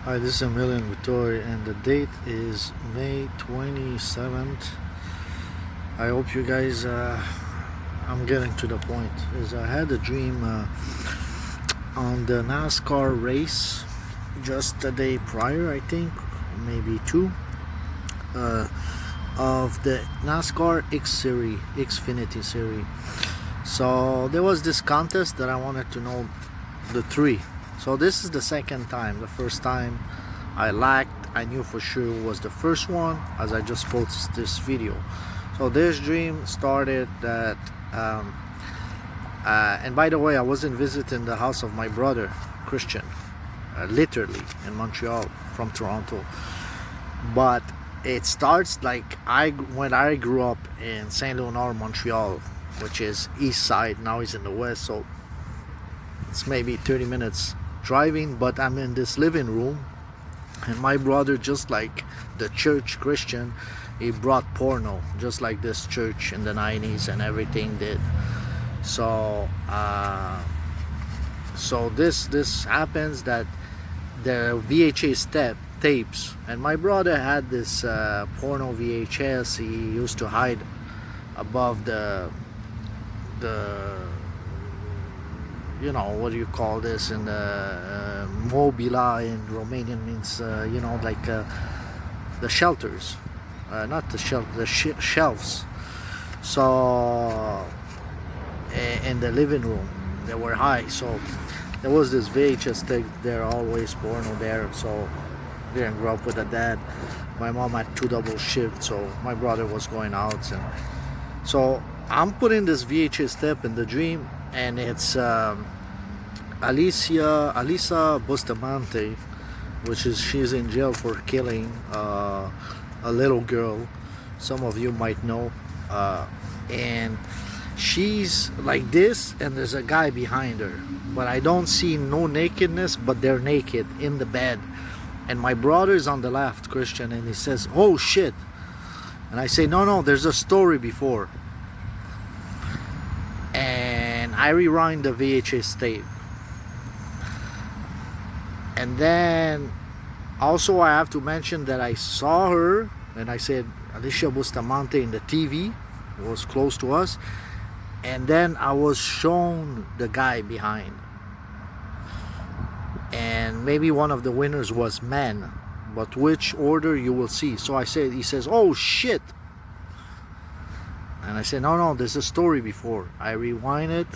Hi, this is Emilian Vittori, and the date is May 27th. I hope you guys, I'm getting to the point. Is I had a dream on the NASCAR race just the day prior, I think, maybe two, of the NASCAR X Series, Xfinity Series. So there was this contest that I wanted to know the three. So this is the second time. The first time I lacked, I knew for sure it was the first one, as I just posted this video. So this dream started that, and by the way, I wasn't visiting the house of my brother Christian, literally in Montreal from Toronto. But it starts like when I grew up in Saint Leonard, Montreal, which is east side. Now he's in the west, so it's maybe 30 minutes driving, but I'm in this living room, and my brother, just like the church Christian, he brought porno, just like this church in the 90s and everything did. So this happens that the VHS tapes, and my brother had this porno VHS. He used to hide above the you know, what do you call this in the mobila in Romanian means like the shelters, not the shelves. So in the living room they were high, so there was this VHS tape there, always porno there. So didn't grow up with a dad. My mom had 2 double shifts, so my brother was going out, and so I'm putting this VHS tape in the dream, and it's Alyssa Bustamente, which is, she's in jail for killing a little girl. Some of you might know, and she's like this, and there's a guy behind her, but I don't see no nakedness, but they're naked in the bed. And my brother's on the left, Christian, and he says, "Oh shit!" And I say, "No, there's a story before." And I rewind the VHS tape. And then also I have to mention that I saw her, and I said Alyssa Bustamente in the TV, it was close to us, and then I was shown the guy behind, and maybe one of the winners was men, but which order you will see. So I said, he says, "Oh shit." And I said, no, there's a story before. I rewind it,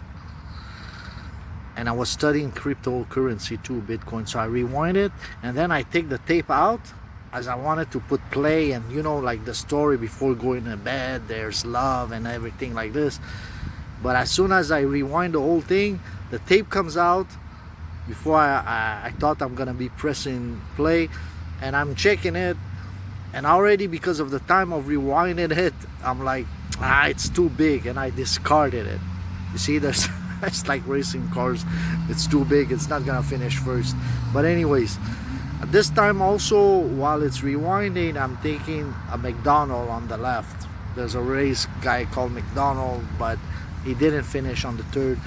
and I was studying cryptocurrency too, Bitcoin. So I rewind it, and then I take the tape out, as I wanted to put play, and like the story before going to bed, there's love and everything like this. But as soon as I rewind the whole thing, the tape comes out before I thought I'm gonna be pressing play, and I'm checking it, and already, because of the time of rewinding it, I'm like, it's too big, and I discarded it. You see, there's it's like racing cars, it's too big, it's not gonna finish first. But anyways, at this time also, while it's rewinding, I'm taking a McDonald on the left. There's a race guy called McDonald, but he didn't finish on the third.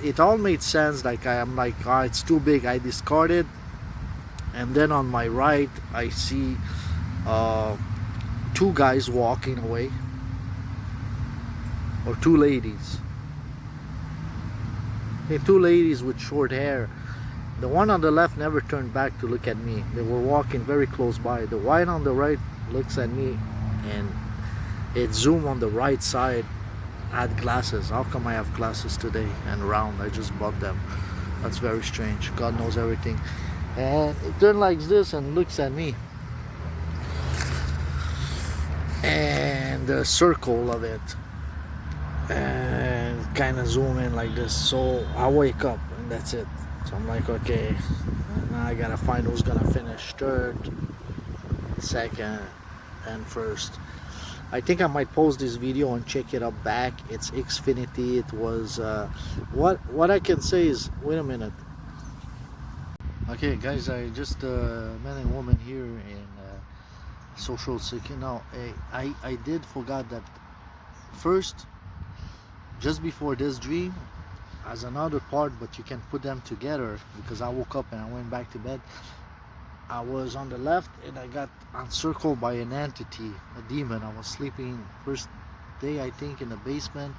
It all made sense. Like I'm like, it's too big, I discarded. And then on my right, I see 2 guys walking away, or 2 ladies. Okay, 2 ladies with short hair. The one on the left never turned back to look at me. They were walking very close by. The one on the right looks at me, and it zoomed on the right side. I had glasses. How come I have glasses today and round? I just bought them. That's very strange. God knows everything. And it turned like this and looks at me, and the circle of it, and kind of zoom in like this. So I wake up, and that's it. So I'm like, okay, now I gotta find who's gonna finish third, second, and first. I think I might post this video and check it up back. It's Xfinity. It was what I can say is, wait a minute. Okay guys, I just met a woman here in social security. Now I did forgot that first, just before this dream, as another part, but you can put them together, because I woke up and I went back to bed. I was on the left and I got encircled by an entity, a demon. I was sleeping first day, I think, in the basement,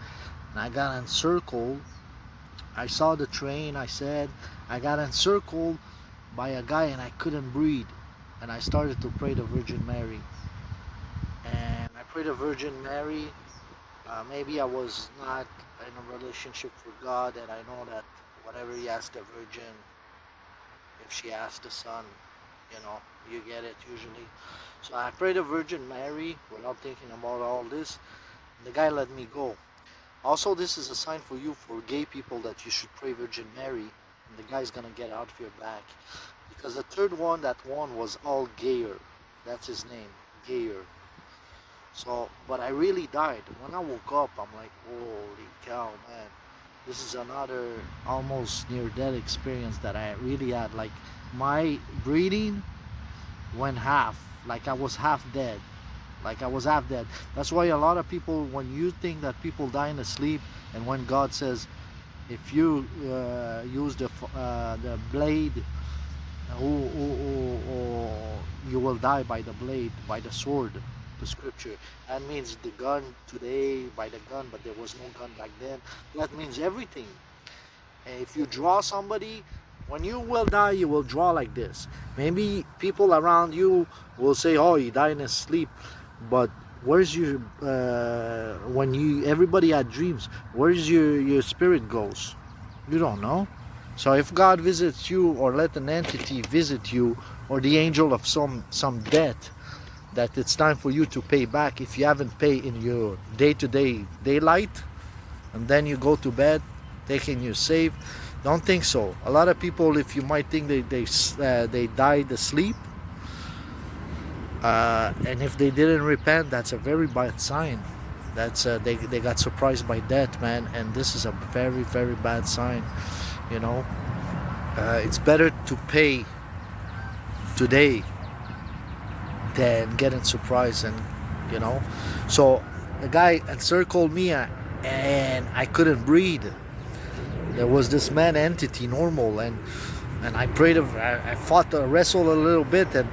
and I got encircled. I saw the train, I got encircled by a guy and I couldn't breathe. And I started to pray the Virgin Mary. And I prayed the Virgin Mary. Maybe I was not in a relationship with God, and I know that whatever he asked the Virgin, if she asked the Son, you know, you get it usually. So I prayed the Virgin Mary without thinking about all this. And the guy let me go. Also, this is a sign for you, for gay people, that you should pray Virgin Mary, and the guy's gonna get out of your back. Because the third one that won was all gayer. That's his name, gayer. So, but I really died. When I woke up, I'm like, holy cow, man. This is another almost near-death experience that I really had. Like, my breathing went half. Like, I was half dead. Like, I was half dead. That's why a lot of people, when you think that people die in the sleep, and when God says, if you use the blade, you will die by the blade, by the sword, the scripture. That means the gun today, by the gun, but there was no gun back then. That means everything. And if you draw somebody, when you will die, you will draw like this. Maybe people around you will say, oh, he died in his sleep. But where's your, when you, everybody had dreams, where's your spirit goes? You don't know. So if God visits you, or let an entity visit you, or the angel of some debt, that it's time for you to pay back if you haven't paid in your day-to-day daylight, and then you go to bed taking your save, don't think so. A lot of people, if you might think they died asleep, and if they didn't repent, that's a very bad sign. That's they got surprised by death, man, and this is a very, very bad sign. You know, it's better to pay today than getting surprised. And you know, so the guy encircled me, and I couldn't breathe. There was this man entity, normal, and I prayed. I fought to wrestle a little bit, and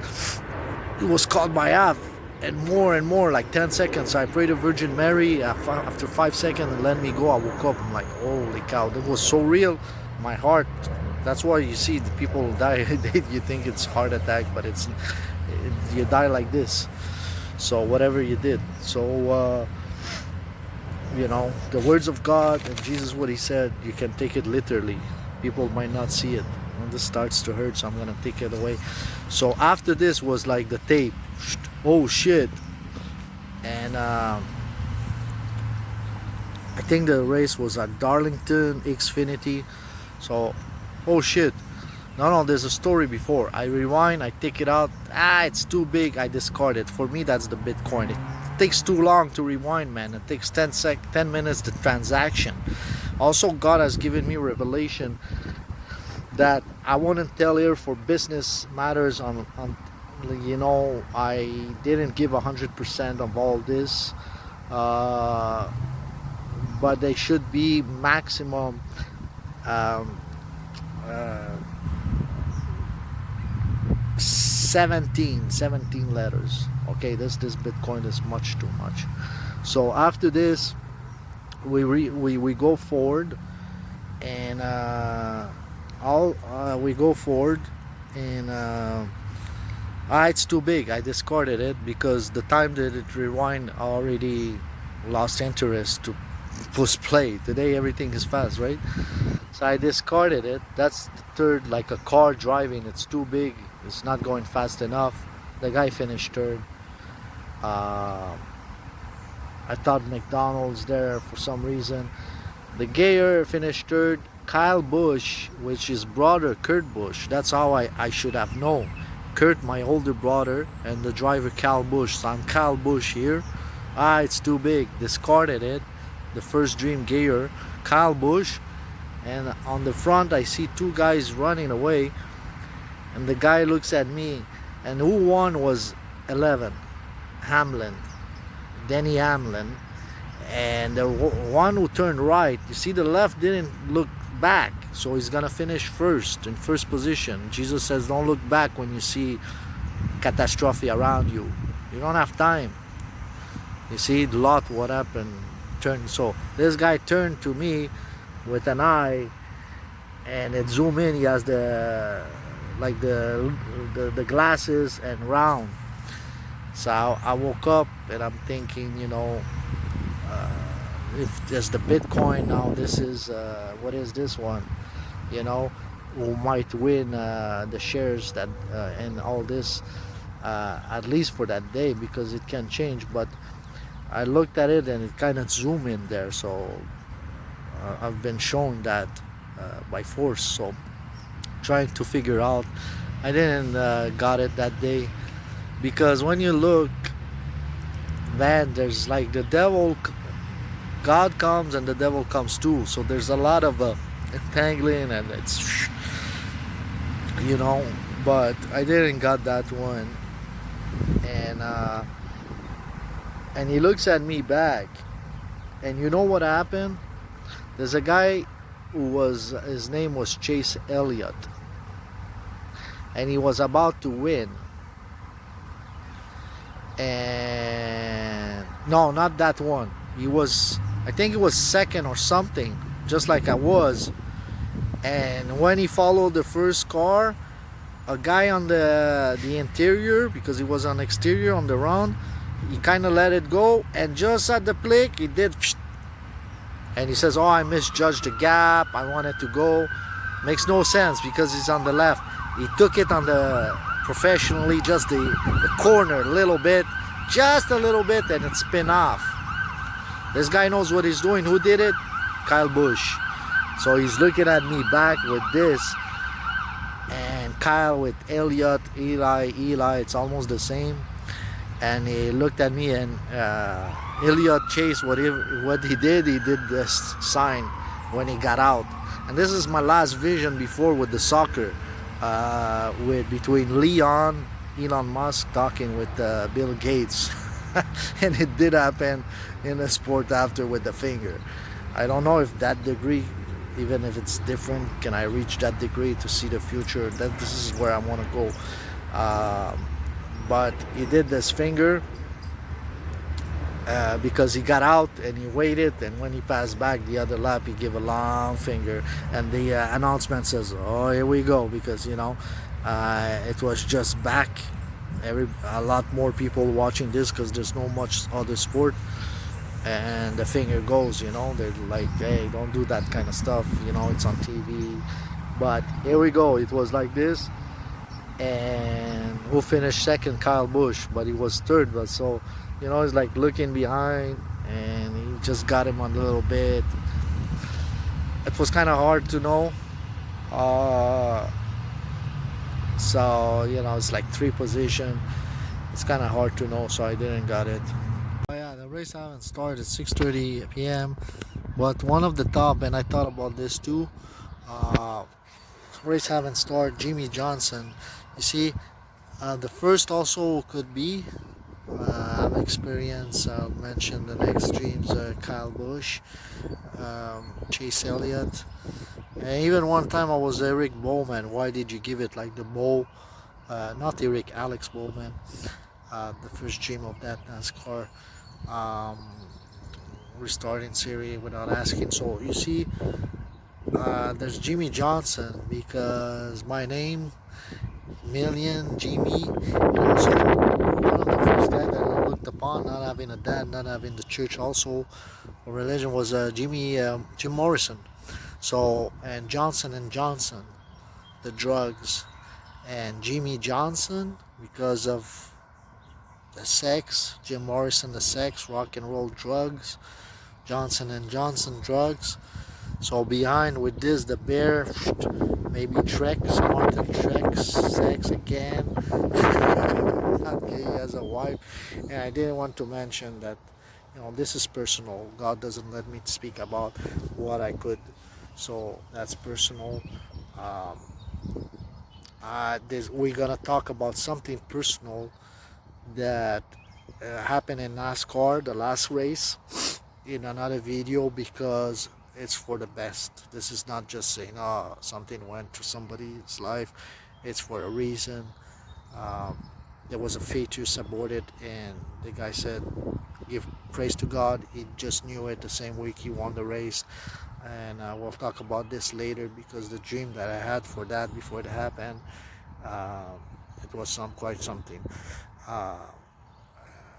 it was caught by half, and more, like 10 seconds. I prayed to Virgin Mary. After 5 seconds, and let me go. I woke up. I'm like, holy cow, that was so real. My heart. That's why you see the people die. You think it's heart attack, but you die like this. So whatever you did. So you know, the words of God and Jesus, what he said, you can take it literally. People might not see it. When this starts to hurt, so I'm gonna take it away. So after this was like the tape. Oh shit. And I think the race was at Darlington, Xfinity. So, oh shit. No, there's a story before. I rewind, I take it out. It's too big, I discard it. For me, that's the Bitcoin. It takes too long to rewind, man. It takes 10 minutes the transaction. Also, God has given me revelation that I wouldn't tell here for business matters. On you know, I didn't give 100% of all this, but they should be maximum 17 letters. Okay, this Bitcoin is much too much. So after this, we go forward, and we go forward, and it's too big. I discarded it because the time that it rewind, I already lost interest to push play. Today everything is fast, right? So I discarded it. That's the third, like a car driving. It's too big. It's not going fast enough. The guy finished third. I thought McDonald's there for some reason. The gayer finished third. Kyle Busch, which is brother Kurt Busch. That's how I should have known. Kurt, my older brother, and the driver Kyle Busch. So I'm Kyle Busch here. It's too big. Discarded it. The first dream gayer, Kyle Busch. And on the front, I see two guys running away. And the guy looks at me. And who won was 11. Hamlin. Denny Hamlin. And the one who turned right, you see the left didn't look back. so he's gonna finish first, in first position. Jesus says, don't look back when you see catastrophe around you. You don't have time. You see Lot, what happened, turned. So this guy turned to me with an eye, and it zoom in. He has the like the glasses and round. So I woke up and I'm thinking, you know, if there's the Bitcoin now, this is what is this one? You know, who might win the shares that and all this, at least for that day, because it can change. But I looked at it and it kind of zoom in there, so I've been shown that by force. So trying to figure out, I didn't got it that day, because when you look, man, there's like the devil, God comes and the devil comes too. So there's a lot of entangling, and it's, you know, but I didn't got that one. And he looks at me back, and you know what happened? There's a guy who was, his name was Chase Elliott, and he was about to win. And no, not that one. He was, I think he was second or something, just like I was. And when he followed the first car, a guy on the interior, because he was on exterior on the round, he kind of let it go, and just at the click he did, and he says, oh, I misjudged the gap, I wanted to go. Makes no sense, because he's on the left. He took it on the professionally, just the corner a little bit, just a little bit, and it spin off. This guy knows what he's doing. Who did it? Kyle Busch. So he's looking at me back with this, and Kyle with Elliott, Eli, it's almost the same. And he looked at me, and Elliott Chase, what he did this sign when he got out. And this is my last vision before with the soccer, with between Elon Musk talking with Bill Gates. And it did happen in the sport after with the finger. I don't know if that degree, even if it's different, can I reach that degree to see the future? That this is where I want to go. But he did this finger because he got out and he waited, and when he passed back the other lap, he gave a long finger, and the announcement says, oh, here we go, because, you know, it was just back. A lot more people watching this, because there's no much other sport, and the finger goes, you know, they're like, hey, don't do that kind of stuff, you know, it's on TV. But here we go, it was like this. And who finished second? Kyle Busch, but he was third. But so, you know, he's like looking behind, and he just got him on a little bit. It was kind of hard to know. So, you know, it's like 3 position. It's kind of hard to know, so I didn't got it. Oh yeah, the race haven't started at 6:30 p.m. But one of the top, and I thought about this too, race haven't started. Jimmy Johnson, you see, the first also could be. I've experienced. I'll mention the next dreams. Kyle Busch, Chase Elliott, and even one time I was Eric Bowman. Why did you give it like the bow? Not Eric, Alex Bowman. The first dream of that NASCAR restarting series without asking. So you see, there's Jimmy Johnson, because my name, Million Jimmy, you know, so one of the first guys that I looked upon, not having a dad, not having the church also or religion, was Jim Morrison. So, and Johnson and Johnson, the drugs, and Jimmy Johnson because of the sex, Jim Morrison, the sex, rock and roll, drugs, Johnson and Johnson, drugs. So behind with this, the bear, maybe Trex, Martin Trex, sex again. Okay, he has a wife. And I didn't want to mention that, you know, this is personal. God doesn't let me speak about what I could. So that's personal. We're gonna talk about something personal that happened in NASCAR, the last race, in another video, because it's for the best. This is not just saying, oh, something went to somebody's life. It's for a reason. um, there was a fetus aborted, and the guy said, give praise to God, he just knew it the same week he won the race. And we'll talk about this later, because the dream that I had for that before it happened, um, it was quite something. uh,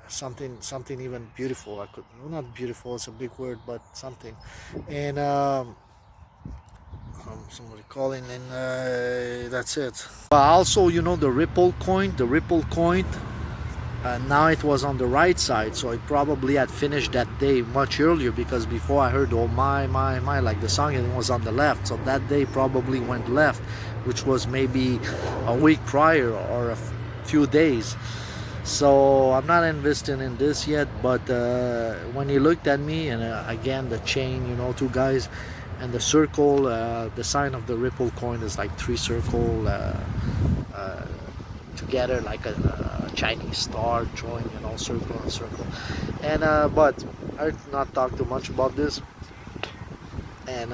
something even beautiful. I could, not beautiful, it's a big word, but something. And somebody calling, and that's it. Also, you know, the Ripple coin, now it was on the right side, so it probably had finished that day much earlier, because before I heard, oh my, like the song, it was on the left, so that day probably went left, which was maybe a week prior or a few days. So I'm not investing in this yet, but when he looked at me, and again, the chain, you know, two guys, and the circle, the sign of the Ripple coin is like three circle uh, together, like a Chinese star drawing, you know, circle and circle. And but I did not talk too much about this, and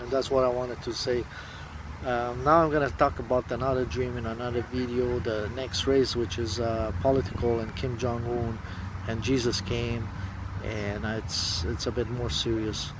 that's what I wanted to say. Now I'm gonna talk about another dream in another video, the next race, which is political, and Kim Jong-un and Jesus came, and it's a bit more serious.